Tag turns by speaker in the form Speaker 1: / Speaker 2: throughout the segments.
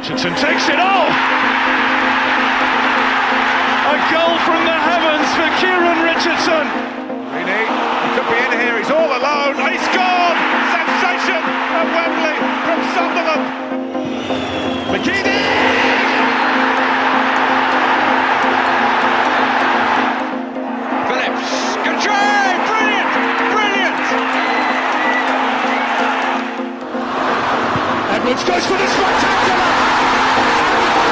Speaker 1: Richardson takes it all! A goal from the heavens for Kieran Richardson!
Speaker 2: Really, he could be in here, he's all alone, and he's scored! Sensation at Wembley from Sunderland! McGeady! Phillips, good try! Brilliant! Brilliant!
Speaker 1: Edwards goes for the spectacular!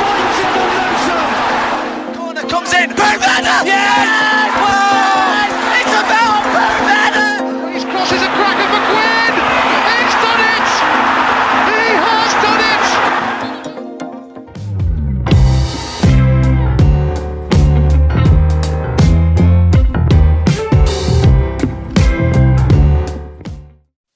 Speaker 1: Finds it on Nelson!
Speaker 3: Corner comes in, Boom! Yes! Oh, it's about Boom!
Speaker 2: His cross is a cracker for Quinn! He's done it! He has done it!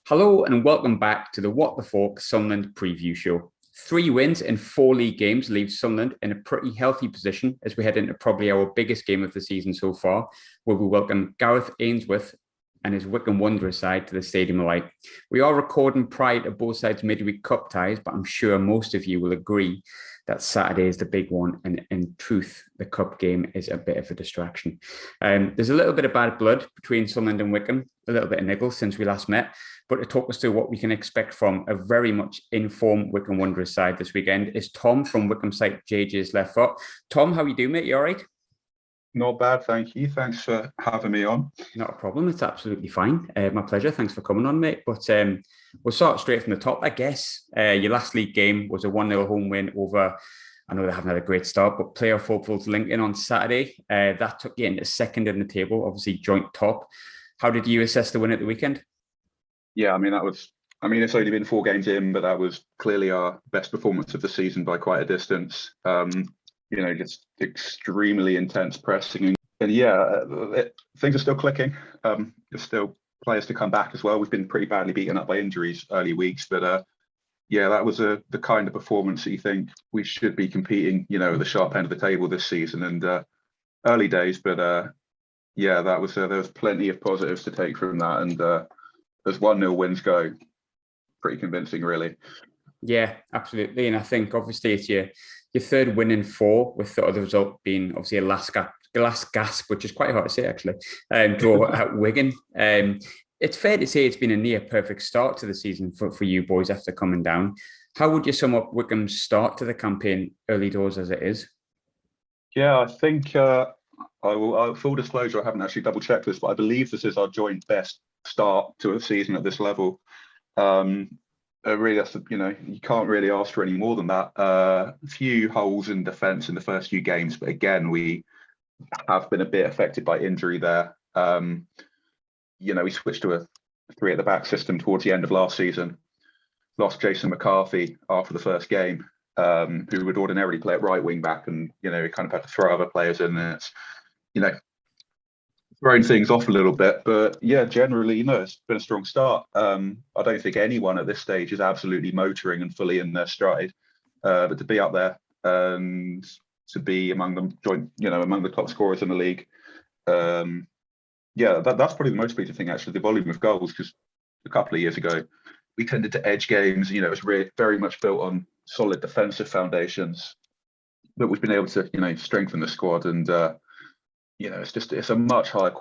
Speaker 4: Hello and welcome back to the What the Falk Sunderland preview show. 3 wins in 4 league games leaves Sunderland in a pretty healthy position as we head into probably our biggest game of the season so far, where we welcome Gareth Ainsworth and his Wycombe Wanderers side to the Stadium of Light. We are recording prior to both sides' midweek cup ties, but I'm sure most of you will agree that Saturday is the big one, and in truth, the cup game is a bit of a distraction. There's a little bit of bad blood between Sunderland and Wycombe, a little bit of niggle since we last met, but to talk us through what we can expect from a very much informed Wycombe Wanderers side this weekend is Tom from Wycombe site JJ's Left Foot. Tom, how are you doing, mate? You all right?
Speaker 5: Not bad, thank you. Thanks for having me on.
Speaker 4: Not a problem. It's absolutely fine. My pleasure. Thanks for coming on, mate. But we'll start straight from the top, I guess. Your last league game was a 1-0 home win over, I know they haven't had a great start, but playoff hopefuls Lincoln on Saturday. That took you into second in the table, obviously joint top. How did you assess the win at the weekend?
Speaker 5: Yeah, it's only been 4 games in, but that was clearly our best performance of the season by quite a distance. Just extremely intense pressing. And things are still clicking. There's still players to come back as well. We've been pretty badly beaten up by injuries early weeks, but that was the kind of performance that you think we should be competing, at the sharp end of the table this season. And early days, but there was plenty of positives to take from that. And as 1-0 wins go, pretty convincing, really.
Speaker 4: Yeah, absolutely. And I think obviously it's your 3rd win in 4, with the other result being obviously a last gasp, which is quite hard to say actually, draw at Wigan. It's fair to say it's been a near perfect start to the season for you boys after coming down. How would you sum up Wycombe's start to the campaign, early doors as it is?
Speaker 5: Yeah, I think full disclosure, I haven't actually double checked this, but I believe this is our joint best start to a season at this level. Really, that's you can't really ask for any more than that. A few holes in defence in the first few games, but again, we have been a bit affected by injury there. We switched to a 3 at the back system towards the end of last season. Lost Jason McCarthy after the first game, who would ordinarily play at right wing back, and we kind of had to throw other players in there. It's thrown things off a little bit, but yeah, generally, it's been a strong start. I don't think anyone at this stage is absolutely motoring and fully in their stride, but to be up there and to be among them, among the top scorers in the league, that's probably the most pleasing thing actually. The volume of goals, because a couple of years ago we tended to edge games. It was really very much built on solid defensive foundations, but we've been able to strengthen the squad and. It's a much higher,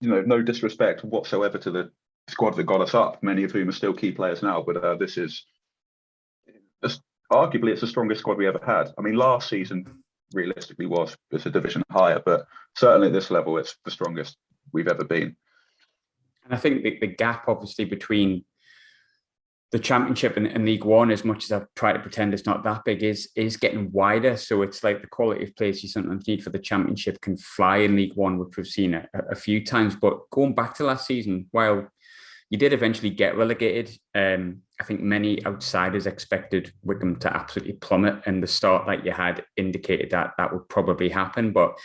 Speaker 5: no disrespect whatsoever to the squad that got us up, many of whom are still key players now, but this is arguably it's the strongest squad we ever had. I mean, last season realistically it's a division higher, but certainly at this level it's the strongest we've ever been.
Speaker 4: And I think the gap obviously between the Championship and League One, as much as I've tried to pretend it's not that big, is getting wider. So it's like the quality of players you sometimes need for the Championship can fly in League One, which we've seen a few times. But going back to last season, while you did eventually get relegated, I think many outsiders expected Wycombe to absolutely plummet, and the start that you had indicated that would probably happen. But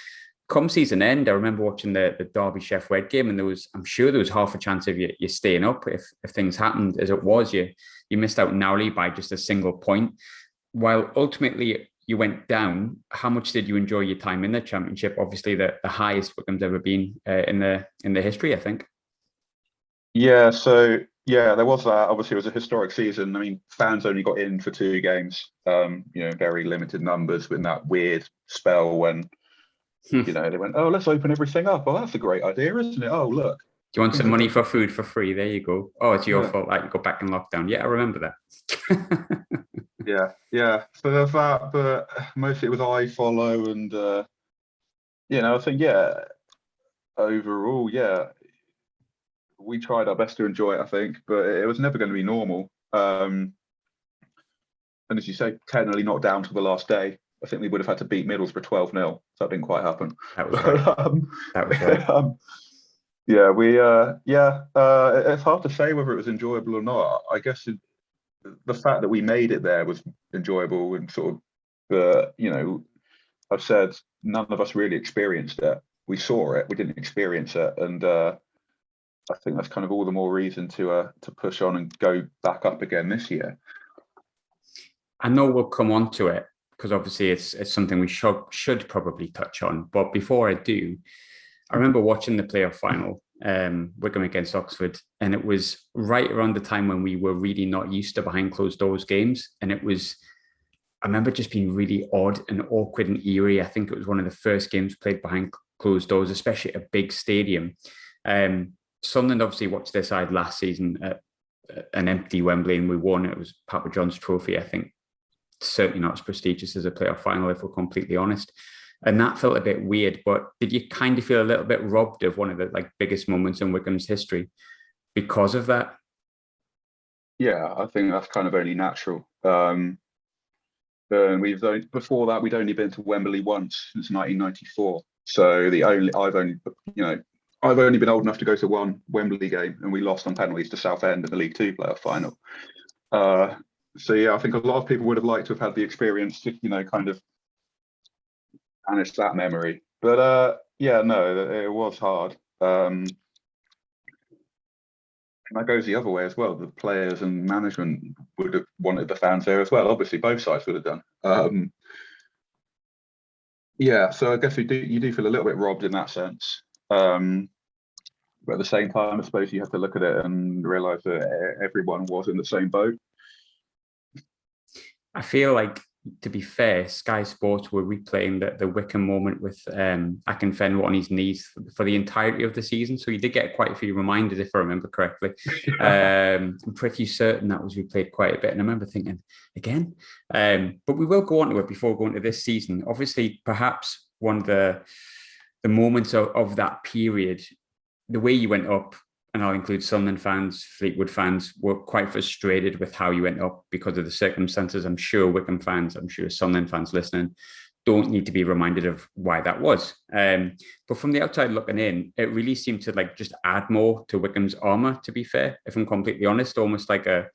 Speaker 4: come season end, I remember watching the Derby Chef Wed game, and I'm sure there was half a chance of you staying up if things happened as it was. You missed out narrowly by just a single point. While ultimately you went down, how much did you enjoy your time in the Championship? Obviously, the highest Wycombe's ever been in the history, I think.
Speaker 5: Yeah, so Yeah, there was that. Obviously, it was a historic season. I mean, fans only got in for 2 games, very limited numbers in that weird spell when, they went, oh, let's open everything up. Oh, that's a great idea, isn't it? Oh, look.
Speaker 4: Do you want some money for food for free? There you go. Oh, it's your
Speaker 5: Yeah.
Speaker 4: fault. Like, you go back in lockdown. Yeah, I remember that.
Speaker 5: Yeah. So there's that, but mostly it was I follow and, I think, overall, we tried our best to enjoy it, I think, but it was never going to be normal. And as you say, technically not down to the last day. I think we would have had to beat Middlesbrough 12-0. So that didn't quite happen.
Speaker 4: That was right. That was right.
Speaker 5: It's hard to say whether it was enjoyable or not. I guess the fact that we made it there was enjoyable and sort of, I've said none of us really experienced it. We saw it, we didn't experience it, and I think that's kind of all the more reason to push on and go back up again this year.
Speaker 4: I know we'll come on to it because obviously it's something we should probably touch on. But before I do, I remember watching the playoff final, Wycombe against Oxford, and it was right around the time when we were really not used to behind closed doors games. And I remember just being really odd and awkward and eerie. I think it was one of the first games played behind closed doors, especially at a big stadium. Sunderland obviously watched their side last season at an empty Wembley and we won. It was Papa John's trophy. I think certainly not as prestigious as a playoff final, if we're completely honest. And that felt a bit weird, but did you kind of feel a little bit robbed of one of the biggest moments in Wycombe's history because of that?
Speaker 5: Yeah, I think that's kind of only natural. And before that, we'd only been to Wembley once since 1994. So I've only been old enough to go to one Wembley game, and we lost on penalties to Southend in the League Two playoff final. I think a lot of people would have liked to have had the experience to, kind of banish that memory. But it was hard. And that goes the other way as well. The players and management would have wanted the fans there as well. Obviously, both sides would have done. So I guess you do feel a little bit robbed in that sense. But at the same time, I suppose you have to look at it and realise that everyone was in the same boat.
Speaker 4: I feel like, to be fair, Sky Sports were replaying the Wycombe moment with Akinfenwa on his knees for the entirety of the season. So you did get quite a few reminders, if I remember correctly. I'm pretty certain that was replayed quite a bit. And I remember thinking, again? But we will go on to it before going to this season. Obviously, perhaps one of the moments of that period, the way you went up, and I'll include Sunderland fans, Fleetwood fans, were quite frustrated with how you went up because of the circumstances. I'm sure Wycombe fans, I'm sure Sunderland fans listening don't need to be reminded of why that was. But from the outside looking in, it really seemed to just add more to Wycombe's armour, to be fair, if I'm completely honest, almost like a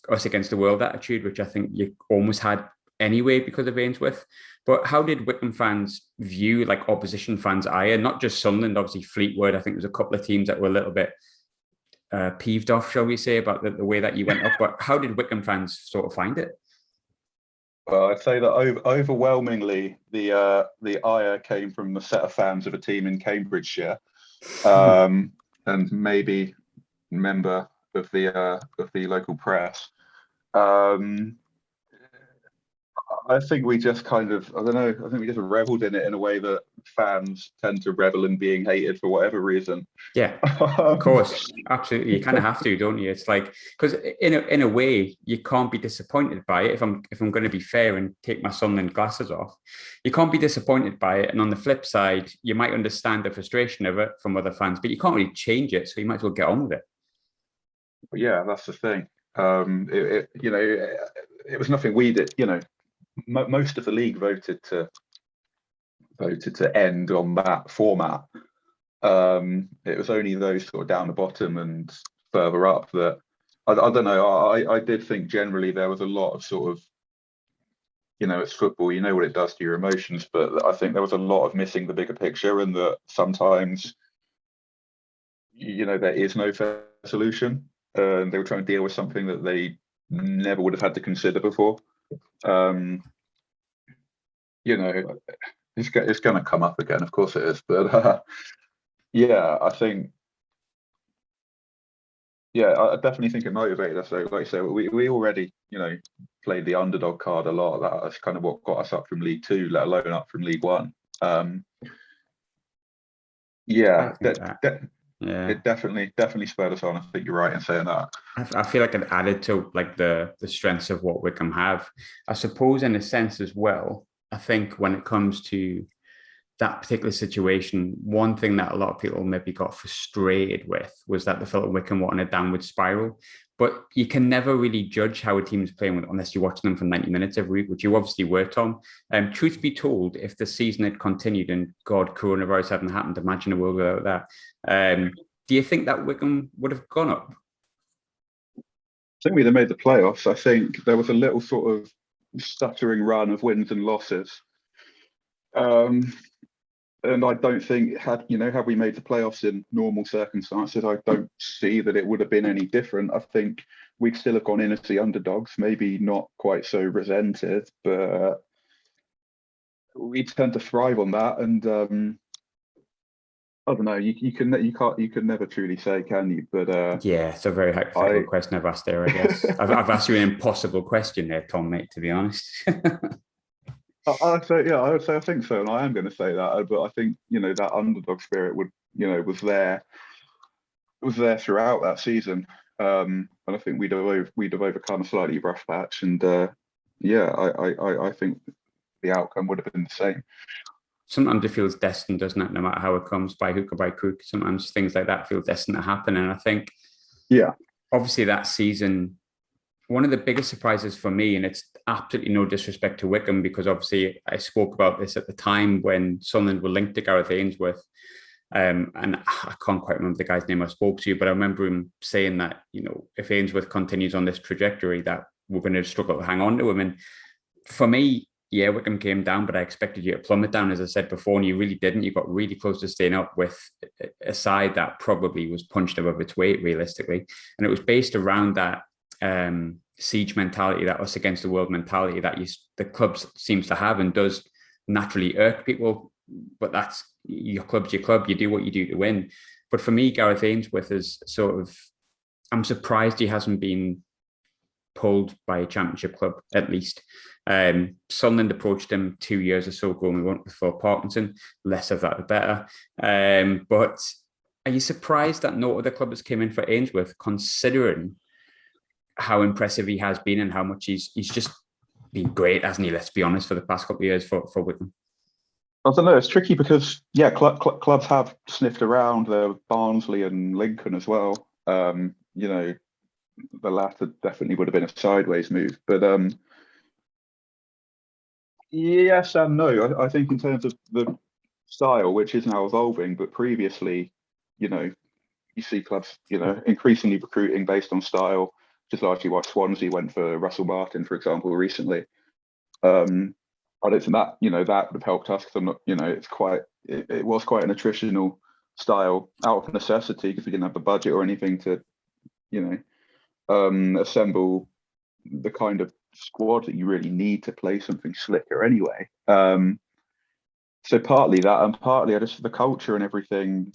Speaker 4: us against the world attitude, which I think you almost had anyway because of Ainsworth. But how did Wycombe fans view opposition fans' ire? Not just Sunderland, obviously Fleetwood. I think there was a couple of teams that were a little bit peeved off, shall we say, about the way that you went up. But how did Wycombe fans sort of find it?
Speaker 5: Well, I'd say that overwhelmingly the ire came from the set of fans of a team in Cambridgeshire, and maybe member of the local press. I think we just I think we just reveled in it in a way that fans tend to revel in being hated for whatever reason.
Speaker 4: Yeah, of course. Absolutely. You kind of have to, don't you? It's because in a way, you can't be disappointed by it. If I'm going to be fair and take my Sunderland glasses off, you can't be disappointed by it. And on the flip side, you might understand the frustration of it from other fans, but you can't really change it. So you might as well get on with it.
Speaker 5: Yeah, that's the thing. It was nothing we did, most of the league voted to end on that format. It was only those sort of down the bottom and further up that I don't know. I did think generally there was a lot of sort of, it's football, you know what it does to your emotions, but I think there was a lot of missing the bigger picture, and that sometimes, there is no fair solution. They were trying to deal with something that they never would have had to consider before. It's going to come up again, of course it is, but I think Yeah, I definitely think it motivated us. So, like I say, we already, played the underdog card a lot. That's kind of what got us up from League Two, let alone up from League One.
Speaker 4: I
Speaker 5: Yeah,
Speaker 4: think that. Yeah.
Speaker 5: it definitely spurred us on. I think you're right in saying that.
Speaker 4: I feel like it added to like the strengths of what Wycombe have. I suppose in a sense as well, I think when it comes to that particular situation, one thing that a lot of people maybe got frustrated with was that they felt like Wycombe were on a downward spiral. But you can never really judge how a team's playing unless you're watching them for 90 minutes every week, which you obviously were, Tom. Truth be told, if the season had continued and God, coronavirus hadn't happened, imagine a world without that. Do you think that Wycombe would have gone up?
Speaker 5: I think we'd have made the playoffs. I think there was a little sort of stuttering run of wins and losses. And I don't think had we made the playoffs in normal circumstances, I don't see that it would have been any different. I think we'd still have gone in as the underdogs, maybe not quite so resented, but we tend to thrive on that. And I don't know. You can never truly say, can you? But
Speaker 4: yeah, it's a very hypothetical question I've asked there. I guess I've asked you an impossible question there, Tom, mate. To be honest.
Speaker 5: I'd say, yeah, I would say I think so, and I am going to say that. But I think that underdog spirit was there throughout that season, and I think we'd have overcome a slightly rough patch, and yeah, I think the outcome would have been the same.
Speaker 4: Sometimes it feels destined, doesn't it? No matter how it comes, by hook or by crook, sometimes things like that feel destined to happen. And I think,
Speaker 5: yeah,
Speaker 4: obviously that season, one of the biggest surprises for me, and it's absolutely no disrespect to Wycombe, because obviously I spoke about this at the time when Sunderland were linked to Gareth Ainsworth. And I can't quite remember the guy's name I spoke to, but I remember him saying that, if Ainsworth continues on this trajectory, that we're going to struggle to hang on to him. And for me, yeah, Wycombe came down, but I expected you to plummet down, as I said before, and you really didn't. You got really close to staying up with a side that probably was punched above its weight, realistically. And it was based around that siege mentality, that us against the world mentality that the club seems to have, and does naturally irk people. But that's your club's your club. You do what you do to win. But for me, Gareth Ainsworth is sort of, I'm surprised he hasn't been pulled by a championship club, at least. Sunderland approached him 2 years or so ago, and we went before Parkinson. Less of that, the better. But are you surprised that no other club has came in for Ainsworth, considering how impressive he has been and how much he's just been great, hasn't he? Let's be honest, for the past couple of years for Wycombe.
Speaker 5: I don't know. It's tricky because clubs have sniffed around. There Barnsley and Lincoln as well. The latter definitely would have been a sideways move, but yes and no. I think in terms of the style, which is now evolving, but previously, you see clubs, increasingly recruiting based on style, which is largely why Swansea went for Russell Martin, for example, recently. I don't think that that would have helped us, because I'm not, it was quite an attritional style out of necessity, because we didn't have the budget or anything to, assemble the kind of squad that you really need to play something slicker anyway. So partly that, and partly just the culture and everything.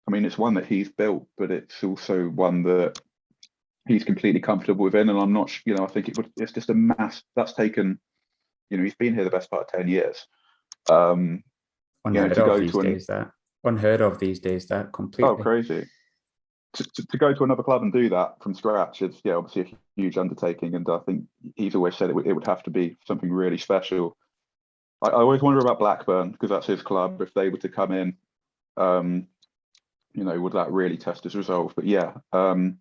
Speaker 5: I mean, it's one that he's built, but it's also one that he's completely comfortable within. And I'm not, I think it's just a mass that's taken. He's been here the best part of 10 years.
Speaker 4: Unheard of these days, that completely.
Speaker 5: Oh, crazy. To go to another club and do that from scratch is, obviously a huge undertaking. And I think he's always said it would have to be something really special. I always wonder about Blackburn, because that's his club. If they were to come in, would that really test his resolve? But yeah, the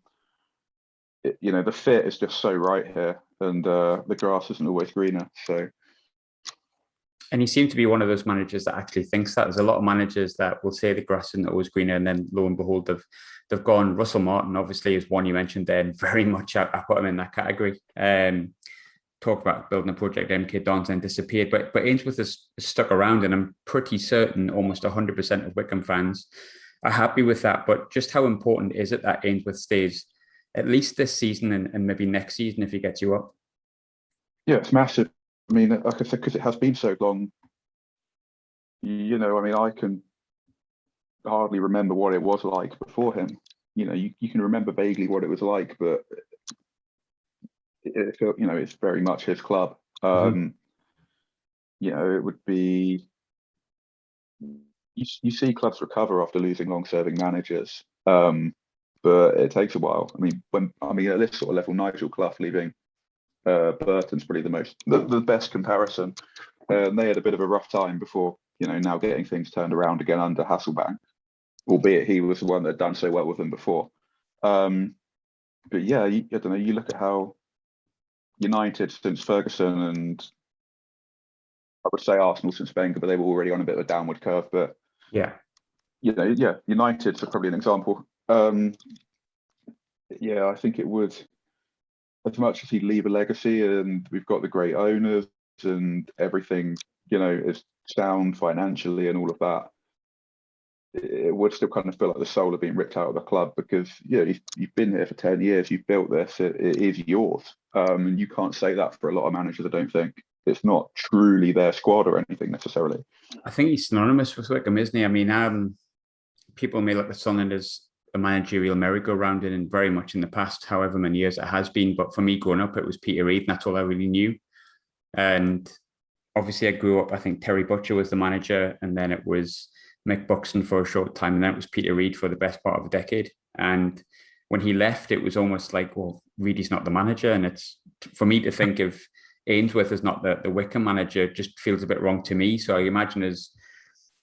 Speaker 5: fit is just so right here, and the grass isn't always greener. So,
Speaker 4: and he seemed to be one of those managers that actually thinks that. There's a lot of managers that will say the grass isn't always greener, and then lo and behold, they've gone. Russell Martin, obviously, is one you mentioned there, and very much I put him in that category. Talk about building a project, MK Dons, and disappeared, but Ainsworth has stuck around, and I'm pretty certain almost 100% of Wycombe fans are happy with that. But just how important is it that Ainsworth stays at least this season and maybe next season if he gets you up?
Speaker 5: Yeah, it's massive. I mean, like I said, because it has been so long, I can hardly remember what it was like before him. you know, you can remember vaguely what it was like, but it felt, you know, it's very much his club. You know, it would be, you see clubs recover after losing long-serving managers, but it takes a while. I mean, at this sort of level, Nigel Clough leaving Burton's probably the best comparison. They had a bit of a rough time before, you know, now getting things turned around again under Hasselbank, albeit he was the one that had done so well with them before. But yeah, I don't know, you look at how United since Ferguson, and I would say Arsenal since Wenger, but they were already on a bit of a downward curve. But
Speaker 4: Yeah.
Speaker 5: you know, yeah, United's probably an example. Yeah, I think it would, as much as he'd leave a legacy, and we've got the great owners and everything, you know, is sound financially and all of that, it would still kind of feel like the soul of being ripped out of the club, because you've been here for 10 years, you've built this, it is yours, and you can't say that for a lot of managers. I don't think it's not truly their squad or anything necessarily.
Speaker 4: I think he's synonymous with Wycombe, isn't he? I mean, people may look at Sunderland as a managerial merry-go-round, and very much in the past, however many years it has been. But for me, growing up, it was Peter Reid, and that's all I really knew. And obviously, I grew up, I think Terry Butcher was the manager, and then it was Mick Buxton for a short time, and then it was Peter Reid for the best part of a decade. And when he left, it was almost like, well, Reid's not the manager. And it's, for me to think of Ainsworth as not the Wycombe manager just feels a bit wrong to me. So I imagine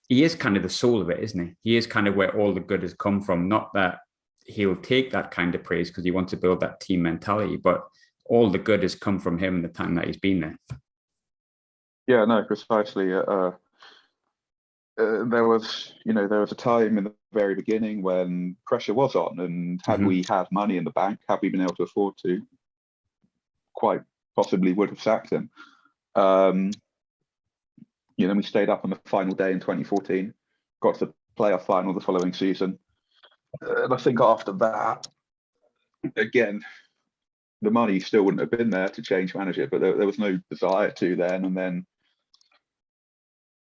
Speaker 4: he is kind of the soul of it, isn't he? He is kind of where all the good has come from. Not that he'll take that kind of praise because he wants to build that team mentality, but all the good has come from him in the time that he's been there.
Speaker 5: Yeah, no, precisely. There was a time in the very beginning when pressure was on, and had we had money in the bank, had we been able to afford to, quite possibly would have sacked him. You know, we stayed up on the final day in 2014, got to the playoff final the following season. And I think after that, again, the money still wouldn't have been there to change manager, but there was no desire to then. And then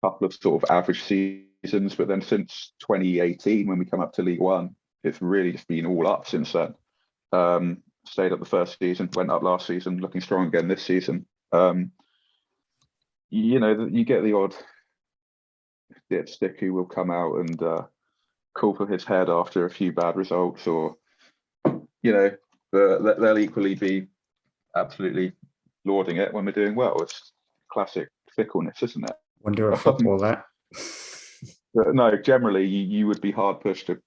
Speaker 5: a couple of sort of average seasons, but then since 2018, when we come up to League One, it's really just been all up since then. Stayed up the first season, went up last season, looking strong again this season. You know, you get the odd dipstick who will come out and call for his head after a few bad results, or, you know, but they'll equally be absolutely lauding it when we're doing well. It's classic fickleness, isn't it?
Speaker 4: Wonder of football, that.
Speaker 5: But no, generally you would be hard pushed to,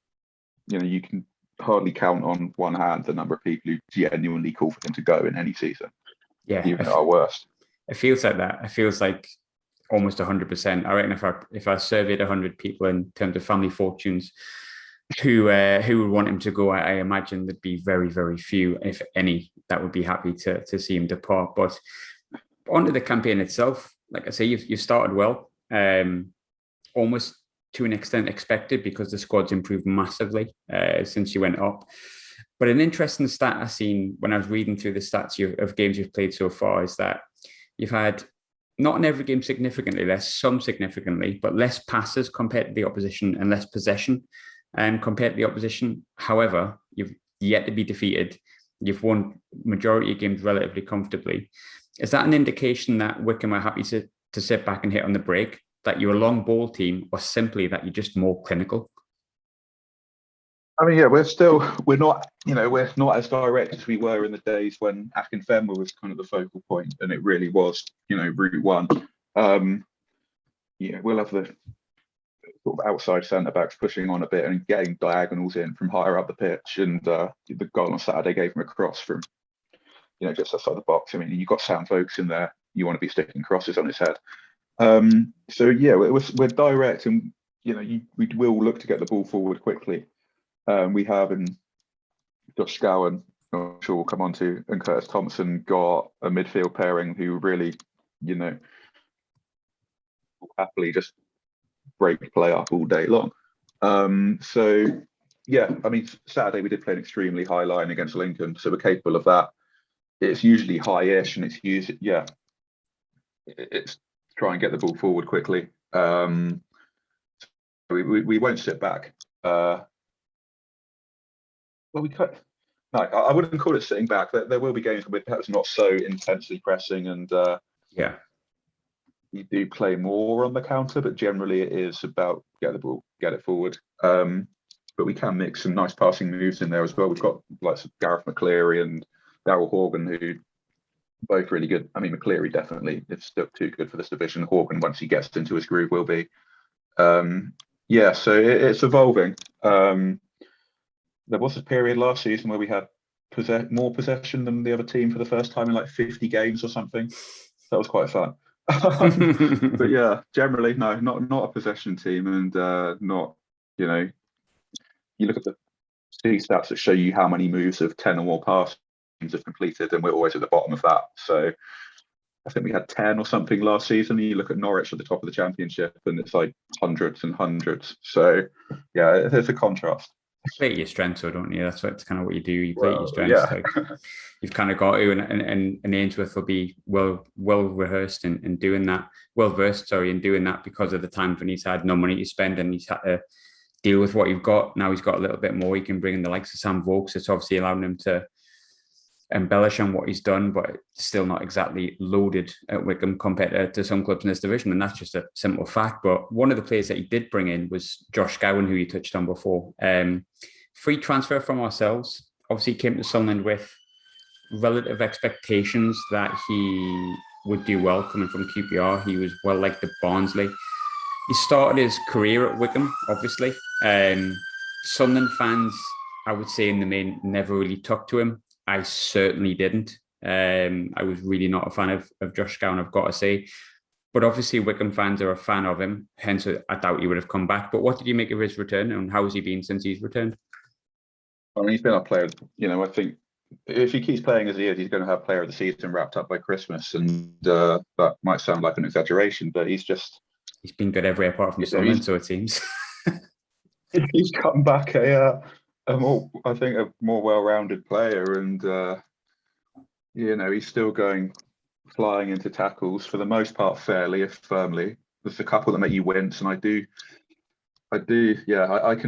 Speaker 5: you know, you can hardly count on one hand the number of people who genuinely call for him to go in any season.
Speaker 4: Yeah,
Speaker 5: even at our worst.
Speaker 4: It feels like that. It feels like almost 100%. I reckon if I surveyed 100 people in terms of family fortunes who would want him to go, I imagine there'd be very, very few, if any, that would be happy to see him depart. But onto the campaign itself, like I say, you started well, almost to an extent expected, because the squad's improved massively since you went up. But an interesting stat I seen when I was reading through the stats of games you've played so far is that you've had, not in every game significantly less, some significantly, but less passes compared to the opposition and less possession compared to the opposition. However, you've yet to be defeated. You've won majority of games relatively comfortably. Is that an indication that Wycombe are happy to sit back and hit on the brake, that you're a long ball team, or simply that you're just more clinical?
Speaker 5: I mean, yeah, we're not as direct as we were in the days when Akinfenwa was kind of the focal point, and it really was, you know, route one. Yeah, we'll have the sort of outside centre backs pushing on a bit and getting diagonals in from higher up the pitch, and the goal on Saturday gave him a cross from, you know, just outside the box. I mean, you've got Sam Vokes in there, you want to be sticking crosses on his head. So yeah, we're direct, and you know, we will look to get the ball forward quickly. We have, in Josh Scowen, I'm sure we'll come on to, and Curtis Thompson, got a midfield pairing who really, you know, will happily just break play up all day long. So yeah, I mean, Saturday we did play an extremely high line against Lincoln, so we're capable of that. It's usually high-ish, and it's try and get the ball forward quickly. We won't sit back. Well, we could. No, I wouldn't call it sitting back. There will be games where perhaps not so intensely pressing, and
Speaker 4: Yeah.
Speaker 5: you do play more on the counter, but generally it is about get the ball, get it forward. But we can mix some nice passing moves in there as well. We've got like Gareth McCleary and Darryl Horgan, who both really good. I mean, McCleary definitely is still too good for this division. Horgan, once he gets into his groove, will be. Yeah, so it's evolving. There was a period last season where we had more possession than the other team for the first time in like 50 games or something. That was quite fun. But yeah, generally, no, not a possession team, and not, you look at the stats that show you how many moves of 10 or more passes teams have completed, and we're always at the bottom of that. So I think we had 10 or something last season. You look at Norwich at the top of the championship, and it's like hundreds and hundreds. So yeah, there's a contrast.
Speaker 4: You play to your strengths, though, don't you? That's kind of what you do. You play to your strengths.
Speaker 5: Yeah.
Speaker 4: Like, you've kind of got to, and Ainsworth will be well rehearsed in doing that, well versed, sorry, in doing that, because of the times when he's had no money to spend and he's had to deal with what you've got. Now he's got a little bit more. He can bring in the likes of Sam Vokes. It's obviously allowing him to embellish on what he's done, but it's still not exactly loaded at Wycombe compared to some clubs in this division, and that's just a simple fact. But one of the players that he did bring in was Josh Scowen, who you touched on before. Free transfer from ourselves. Obviously, he came to Sunderland with relative expectations that he would do well coming from QPR. He was well liked at Barnsley. He started his career at Wycombe, obviously. Sunderland fans, I would say in the main, never really took to him. I certainly didn't. I was really not a fan of Josh Scowen, I've got to say. But obviously Wycombe fans are a fan of him, hence I doubt he would have come back. But what did you make of his return, and how has he been since he's returned?
Speaker 5: I mean, he's been our player. I think if he keeps playing as he is, he's going to have player of the season wrapped up by Christmas. And that might sound like an exaggeration, but he's
Speaker 4: been good everywhere apart from Sunderland, so it seems.
Speaker 5: He's come back a more well-rounded player, and he's still flying into tackles for the most part fairly, if firmly. There's a couple that make you wince, and I can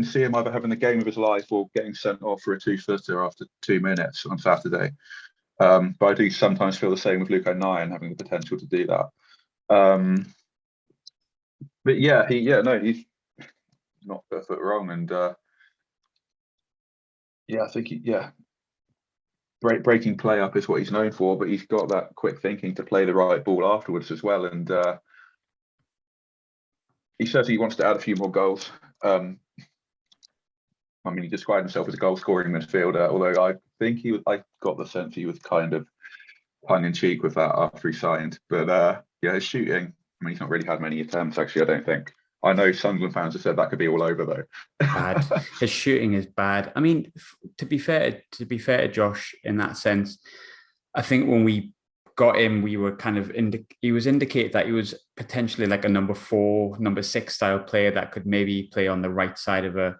Speaker 5: see him either having the game of his life or getting sent off for a 2-footer after 2 minutes on Saturday. But I do sometimes feel the same with Luke O'Nien having the potential to do that. But yeah, he's not per foot wrong, and I think breaking play up is what he's known for, but he's got that quick thinking to play the right ball afterwards as well. And he says he wants to add a few more goals. I mean, he described himself as a goal-scoring midfielder, although I think I got the sense he was kind of tongue-in-cheek with that after he signed. But his shooting, I mean, he's not really had many attempts, actually, I don't think. I know Sunderland fans have said that could be all over, though.
Speaker 4: Bad. His shooting is bad. I mean, to be fair to Josh in that sense, I think when we got him, we were kind of he was indicated that he was potentially like a number 4, number 6 style player that could maybe play on the right side of the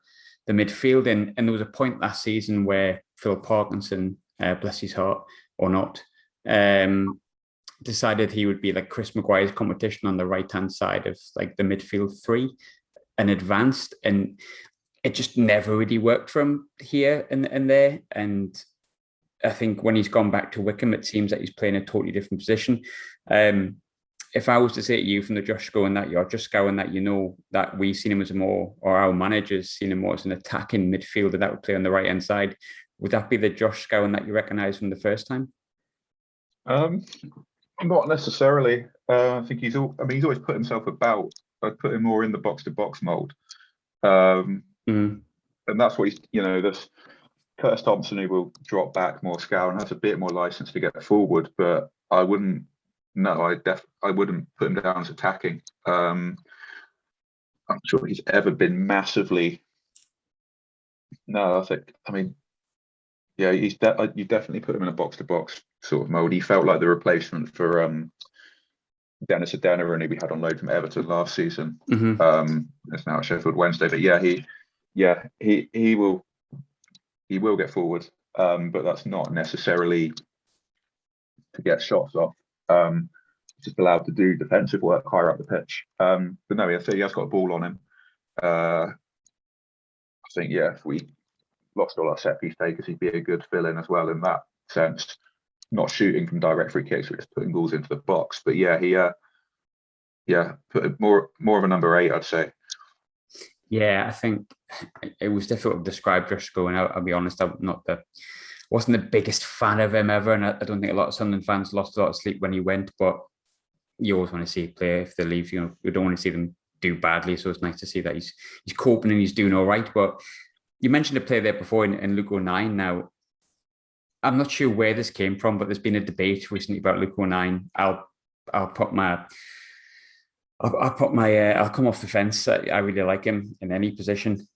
Speaker 4: midfield. And there was a point last season where Phil Parkinson, bless his heart, or not, decided he would be like Chris Maguire's competition on the right-hand side of like the midfield 3 and advanced, and it just never really worked for him here and there. And I think when he's gone back to Wycombe, it seems that he's playing a totally different position. If I was to say to you from the Josh Scowen that that we've seen him as or our managers seen him more as an attacking midfielder that would play on the right-hand side, would that be the Josh Scowen that you recognise from the first time?
Speaker 5: Not necessarily. I think he's always put himself about. I'd put him more in the box-to-box mould. And that's what there's Curtis Thompson, who will drop back more, Scowen has a bit more license to get forward, but I wouldn't put him down as attacking. I'm not sure he's ever been massively. No, you definitely put him in a box-to-box sort of mode. He felt like the replacement for Dennis Adeniran, who we had on loan from Everton last season. It's now at Sheffield Wednesday, but he will get forward, but that's not necessarily to get shots off. Just allowed to do defensive work higher up the pitch. But no, he has got a ball on him. I think if we lost all our set piece takers. He'd be a good fill-in as well in that sense. Not shooting from direct free kicks, but just putting balls into the box. But yeah, he put more of a number 8, I'd say.
Speaker 4: Yeah, I think it was difficult to describe Josh Scowen. I'll be honest, wasn't the biggest fan of him ever, and I don't think a lot of Sunderland fans lost a lot of sleep when he went. But you always want to see a player, if they leave, you don't want to see them do badly. So it's nice to see that he's coping and he's doing all right. But you mentioned a player there before in Luke O'Nien. Now, I'm not sure where this came from, but there's been a debate recently about Luke O'Nien. I'll come off the fence. I really like him in any position.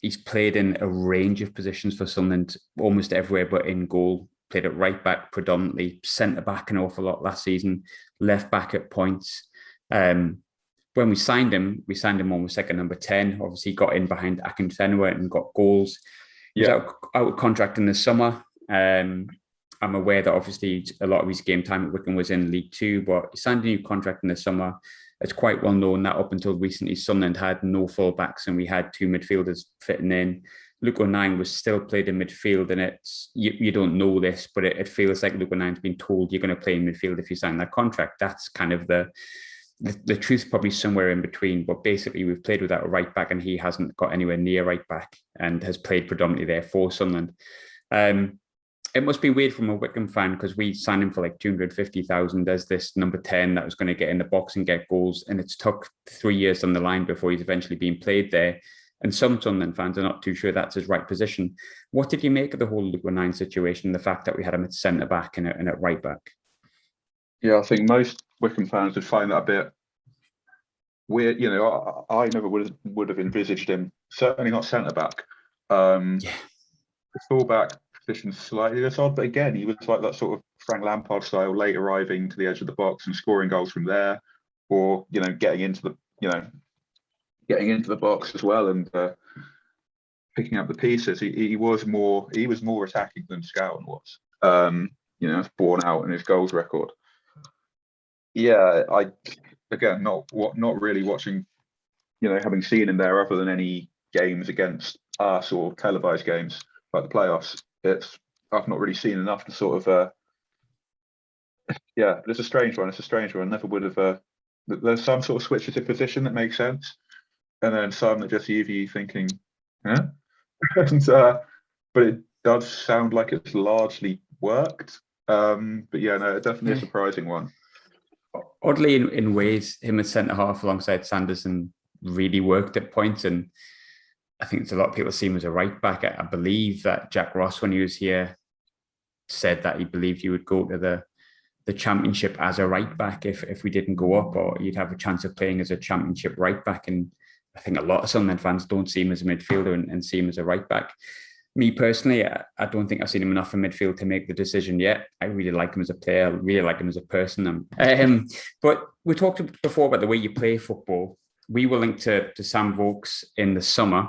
Speaker 4: He's played in a range of positions for Sunderland, almost everywhere but in goal. Played at right back predominantly, centre back an awful lot last season, left back at points. When we signed him almost like a number 10. Obviously, he got in behind Akinfenwa and got goals. He's out of contract in the summer. I'm aware that obviously a lot of his game time at Wycombe was in League Two, but he signed a new contract in the summer. It's quite well known that up until recently, Sunderland had no full-backs and we had 2 midfielders fitting in. Luke O'Nien was still played in midfield, and you don't know this, but it feels like Luke O'Nien's been told you're going to play in midfield if you sign that contract. That's kind of the truth, probably somewhere in between. But basically, we've played without a right back, and he hasn't got anywhere near right back and has played predominantly there for Sunderland. It must be weird from a Wycombe fan because we signed him for like 250,000 as this number 10 that was going to get in the box and get goals. And it's took 3 years down the line before he's eventually been played there. And some Sunderland fans are not too sure that's his right position. What did you make of the whole Luke O'Nien situation, the fact that we had him at centre back and at right back?
Speaker 5: Yeah, I think most Wycombe fans would find that a bit weird. I never would have envisaged him, certainly not centre back. The full back position slightly less odd, but again, he was like that sort of Frank Lampard style, late arriving to the edge of the box and scoring goals from there, or getting into the box as well and picking up the pieces. He was more attacking than Scowen was. It's borne out in his goals record. Yeah, not really watching, having seen him there other than any games against us or televised games like the playoffs. I've not really seen enough to sort of it's a strange one. Never would have there's some sort of switches in position that makes sense, and then some that just leave you thinking, huh? But it does sound like it's largely worked. But yeah, no, definitely a surprising one.
Speaker 4: Oddly, in ways, him as centre half alongside Sanderson really worked at points, and I think a lot of people see him as a right back. I believe that Jack Ross, when he was here, said that he believed he would go to the Championship as a right back if we didn't go up, or you'd have a chance of playing as a Championship right back. And I think a lot of Sunderland fans don't see him as a midfielder and see him as a right back. Me personally, I don't think I've seen him enough in midfield to make the decision yet. I really like him as a player. I really like him as a person. But we talked before about the way you play football. We were linked to Sam Vokes in the summer.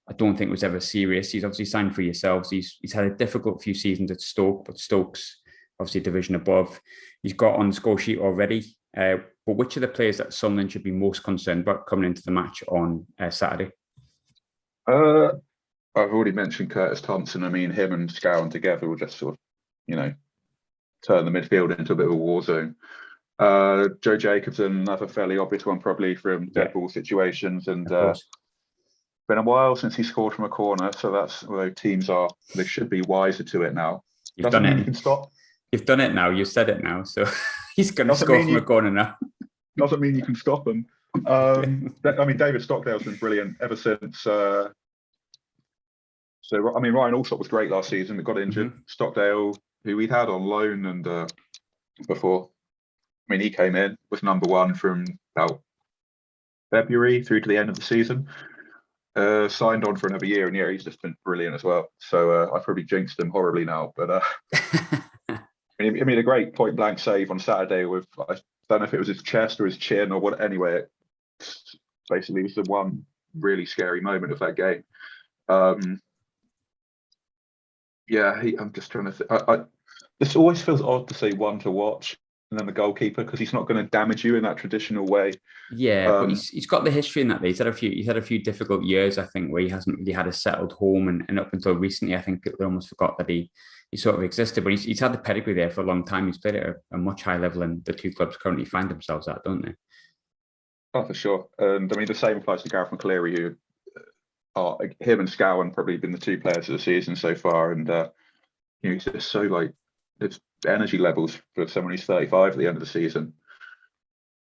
Speaker 4: I don't think it was ever serious. He's obviously signed for yourselves. He's had a difficult few seasons at Stoke, but Stoke's obviously a division above. He's got on the score sheet already. But which of the players that Sunderland should be most concerned about coming into the match on Saturday?
Speaker 5: I've already mentioned Curtis Thompson. I mean, him and Scowen together will just sort of, turn the midfield into a bit of a war zone. Joe Jacobson, another fairly obvious one, probably from dead ball situations, and been a while since he scored from a corner. So that's although they should be wiser to it now.
Speaker 4: You've done it.
Speaker 5: You can stop.
Speaker 4: You've done it now. You said it now. So he's going to score from a corner now.
Speaker 5: Doesn't mean you can stop him. I mean, David Stockdale's been brilliant ever since. Ryan Alsop was great last season. We got injured. Mm-hmm. Stockdale, who we'd had on loan and before. I mean, he came in, was number 1 from about February through to the end of the season. Signed on for another year, and he's just been brilliant as well. So I probably jinxed him horribly now, but I mean, a great point blank save on Saturday with, I don't know if it was his chest or his chin or what. Anyway, it basically was the one really scary moment of that game. I'm just trying to think. This always feels odd to say one to watch and then the goalkeeper, because he's not going to damage you in that traditional way.
Speaker 4: Yeah, but he's got the history in that. He's had a few difficult years, I think, where he hasn't really had a settled home, and up until recently, I think people almost forgot that he sort of existed. But he's had the pedigree there for a long time. He's played at a much higher level than the two clubs currently find themselves at, don't they?
Speaker 5: Oh, for sure. And I mean, the same applies to Gareth McCleary, who him and Scowen probably been the two players of the season so far. And he's just so like, it's energy levels for someone who's 35 at the end of the season.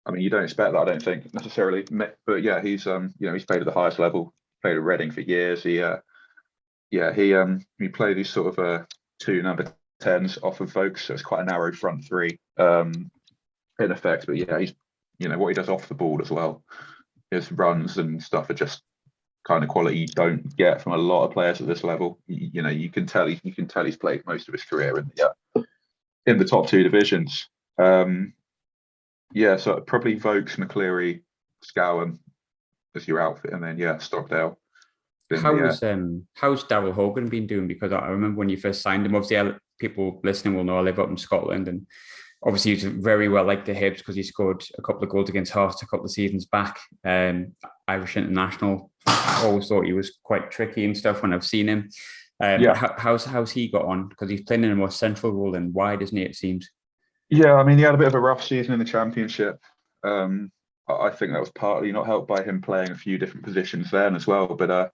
Speaker 5: I mean, you don't expect that, I don't think necessarily, but yeah, he's he's played at the highest level. Played at Reading for years. He played these sort of two number 10s off of Vokes, so it's quite a narrow front three in effect. But yeah, he's what he does off the ball as well. His runs and stuff are just kind of quality you don't get from a lot of players at this level. You can tell he's played most of his career in the top two divisions. So probably Vokes, McCleary, Scowen as your outfit, and then Stockdale.
Speaker 4: How's Daryl Hogan been doing? Because I remember when you first signed him, obviously people listening will know I live up in Scotland, and obviously he's very well liked the Hibs because he scored a couple of goals against Hearts a couple of seasons back. Irish international. I always thought he was quite tricky and stuff when I've seen him. How's he got on? Because he's playing in a more central role and wide, isn't he, it seems? Yeah,
Speaker 5: I mean, he had a bit of a rough season in the Championship. I think that was partly not helped by him playing a few different positions then as well. But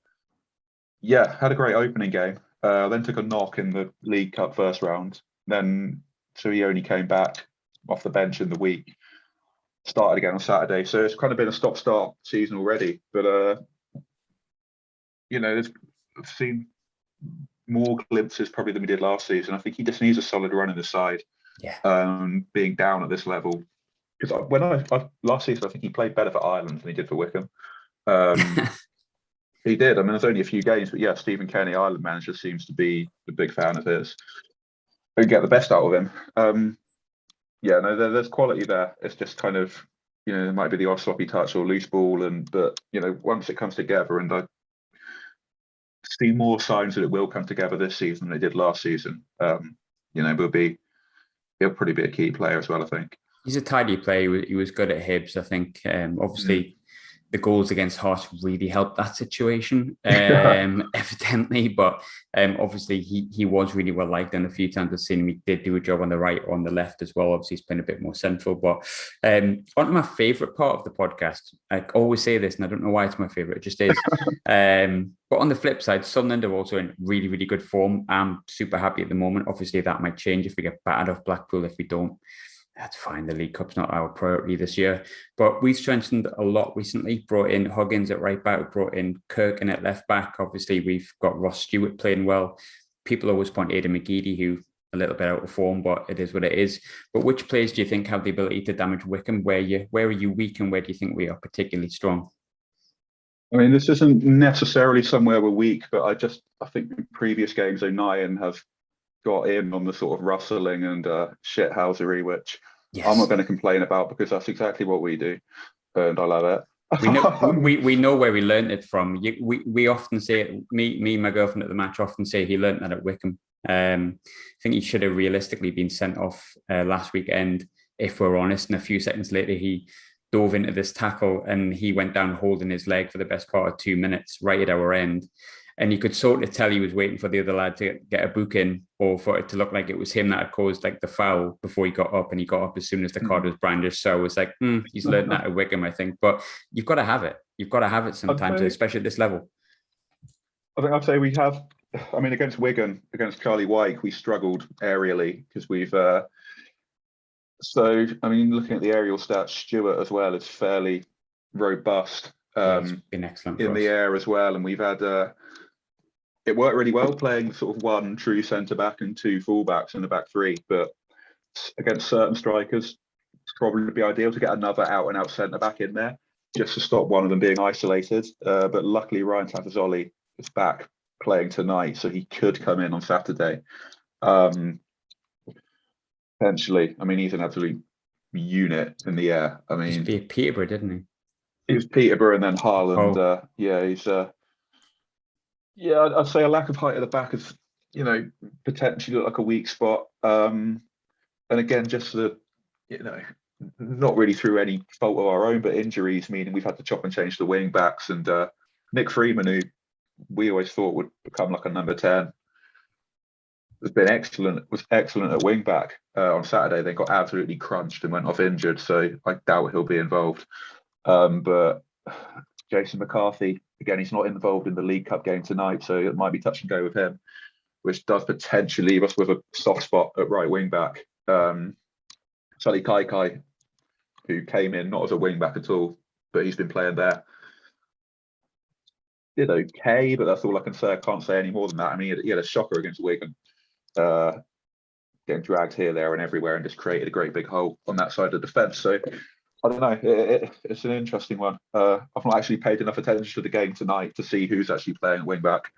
Speaker 5: had a great opening game. Then took a knock in the League Cup first round. So he only came back off the bench in the week. Started again on Saturday. So it's kind of been a stop-start season already. But I've seen more glimpses probably than we did last season. I think he just needs a solid run in the side.
Speaker 4: Yeah.
Speaker 5: Being down at this level, because when I last season, I think he played better for Ireland than he did for Wycombe. He did. I mean, there's only a few games, but Stephen Kenny, Ireland manager, seems to be a big fan of his and get the best out of him. There's quality there. It's just kind of there might be the odd sloppy touch or loose ball, but once it comes together, and I see more signs that it will come together this season than they did last season. He'll probably be a key player as well, I think.
Speaker 4: He's a tidy player. He was good at Hibs, I think. Obviously, the goals against Hearts really helped that situation, evidently. But obviously, he was really well liked, and a few times I've seen him, he did do a job on the right, on the left as well. Obviously, he's playing a bit more central. But on my favourite part of the podcast, I always say this, and I don't know why it's my favourite, it just is. But on the flip side, Sunderland are also in really, really good form. I'm super happy at the moment. Obviously, that might change if we get battered off Blackpool. If we don't, that's fine. The League Cup's not our priority this year. But we've strengthened a lot recently. Brought in Huggins at right back, brought in Kirkin at left back. Obviously, we've got Ross Stewart playing well. People always point Aidan McGeady, who a little bit out of form, but it is what it is. But which players do you think have the ability to damage Wycombe? Where are you weak, and where do you think we are particularly strong?
Speaker 5: I mean, this isn't necessarily somewhere we're weak, but I think in previous games, O'Nien have got in on the sort of rustling and shithousery, which I'm not going to complain about because that's exactly what we do, and I love it.
Speaker 4: We know where we learned it from. We often say it, me and my girlfriend at the match often say he learned that at Wycombe. I think he should have realistically been sent off last weekend, if we're honest. And a few seconds later, he dove into this tackle and he went down holding his leg for the best part of 2 minutes right at our end. And you could sort of tell he was waiting for the other lad to get a book in, or for it to look like it was him that had caused like the foul before he got up, and he got up as soon as the card was brandished. So I was like, he's learned that at Wycombe, I think. But you've got to have it. You've got to have it sometimes, especially at this level.
Speaker 5: I think I'd say we have. I mean, against Wigan, against Charlie Wyke, we struggled aerially because we've. Looking at the aerial stats, Stewart as well is fairly robust.
Speaker 4: It's been excellent
Speaker 5: in the air as well, and we've had. It worked really well playing sort of one true centre back and two fullbacks in the back three, but against certain strikers, it's probably be ideal to get another out and out centre back in there just to stop one of them being isolated. But luckily, Ryan Tafazoli is back playing tonight, so he could come in on Saturday. Potentially, I mean, he's an absolute unit in the air. I mean,
Speaker 4: he was Peterborough, didn't he?
Speaker 5: He was Peterborough and then Haaland. He's. I'd say a lack of height at the back is, potentially look like a weak spot. And again, just the not really through any fault of our own, but injuries, meaning we've had to chop and change the wing backs. And Nick Freeman, who we always thought would become like a number 10, was excellent at wing back on Saturday. They got absolutely crunched and went off injured, so I doubt he'll be involved. But Jason McCarthy, again, he's not involved in the League Cup game tonight, so it might be touch and go with him, which does potentially leave us with a soft spot at right wing back. Sully Kaikai, who came in not as a wing back at all, but he's been playing there. Did okay, but that's all I can say. I can't say any more than that. I mean, he had a shocker against Wigan, getting dragged here, there, and everywhere, and just created a great big hole on that side of the defence. So I don't know. It's an interesting one. I've not actually paid enough attention to the game tonight to see who's actually playing wing back.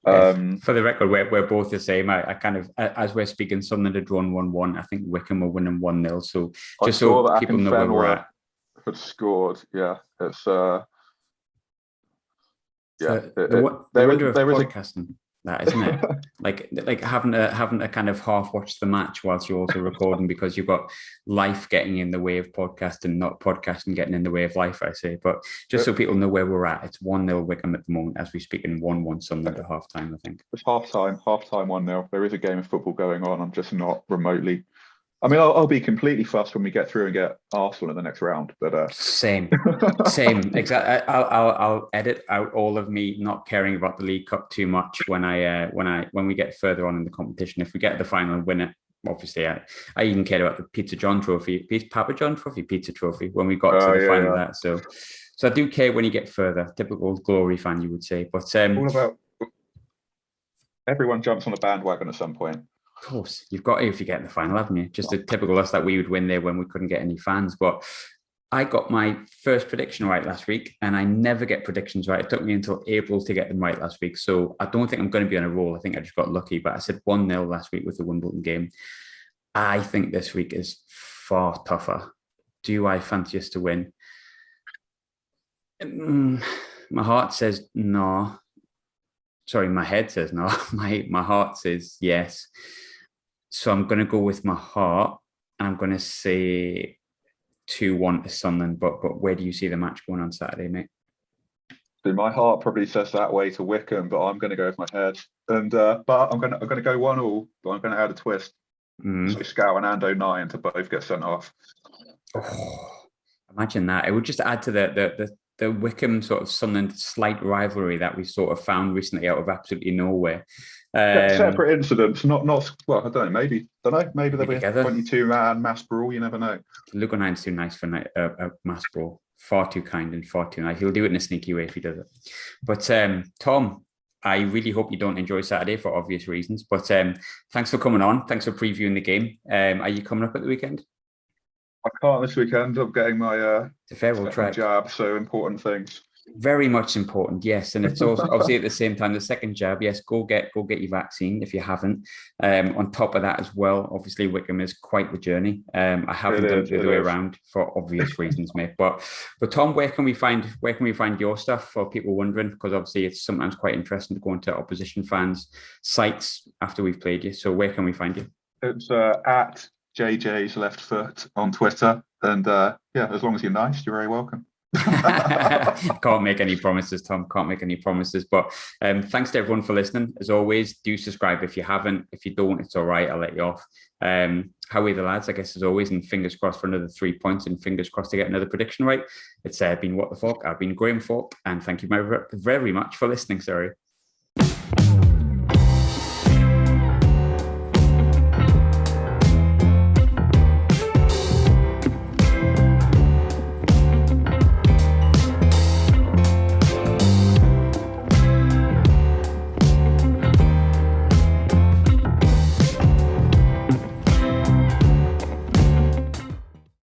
Speaker 4: For the record, we're both the same. I kind of, as we're speaking, Sunderland had drawn 1-1. I think Wycombe were winning 1-0. So just so people know where we're at.
Speaker 5: Had scored, yeah. It's
Speaker 4: yeah. There is podcasting. That isn't it? like having to kind of half watch the match whilst you're also recording, because you've got life getting in the way of podcasting, not podcasting getting in the way of life, I say. But just so people know where we're at, it's 1-0 Wycombe at the moment as we speak, and 1-1 Sunderland at half time, I think.
Speaker 5: It's half time 1-0. There is a game of football going on. I'm just not remotely. I mean, I'll be completely fussed when we get through and get Arsenal in the next round. But
Speaker 4: same, exactly. I'll edit out all of me not caring about the League Cup too much when we get further on in the competition. If we get the final and win it, obviously, I even cared about the Pizza John Trophy, Papa John Trophy, Pizza Trophy when we got to the final of that. So I do care when you get further. Typical Glory fan, you would say. But
Speaker 5: all about everyone jumps on the bandwagon at some point.
Speaker 4: Of course, you've got to if you get in the final, haven't you? Just a typical us that we would win there when we couldn't get any fans. But I got my first prediction right last week, and I never get predictions right. It took me until April to get them right last week. So I don't think I'm going to be on a roll. I think I just got lucky. But I said 1-0 last week with the Wimbledon game. I think this week is far tougher. Do I fancy us to win? My heart says no. Sorry, my head says no. My heart says yes. So I'm going to go with my heart, and I'm going to say 2-1 to Sunderland. But where do you see the match going on Saturday, mate?
Speaker 5: So my heart probably says that way to Wycombe, but I'm going to go with my head. And but I'm going to go 1-1, but I'm going to add a twist. So Scowen and O'Brien to both get sent off.
Speaker 4: Oh, imagine that! It would just add to the Wycombe sort of Sunderland slight rivalry that we sort of found recently out of absolutely nowhere.
Speaker 5: Separate incidents, not well. I don't know. Maybe there'll be a 22-man mass brawl. You never know.
Speaker 4: Lugonheim's too nice for a mass brawl. Far too kind and far too nice. He'll do it in a sneaky way if he does it. But Tom, I really hope you don't enjoy Saturday for obvious reasons. But thanks for coming on. Thanks for previewing the game. Are you coming up at the weekend?
Speaker 5: I can't this weekend. I'm getting my jab, so important things.
Speaker 4: Very much important, yes. And it's also obviously at the same time, the second jab, yes, go get your vaccine if you haven't. On top of that as well, obviously Wycombe is quite the journey. I haven't done it the other way around for obvious reasons, mate. But Tom, where can we find your stuff for people wondering? Because obviously it's sometimes quite interesting to go into opposition fans' sites after we've played you. So where can we find you?
Speaker 5: It's at JJ's Left Foot on Twitter, and as long as you're nice, you're very welcome.
Speaker 4: Can't make any promises, Tom. Can't make any promises. But thanks to everyone for listening. As always, do subscribe if you haven't. If you don't, it's all right. I'll let you off. How are the lads? I guess as always, and fingers crossed for another 3 points, and fingers crossed to get another prediction right. It's been What the Falk. I've been Graham Falk, and thank you very much for listening. Sorry.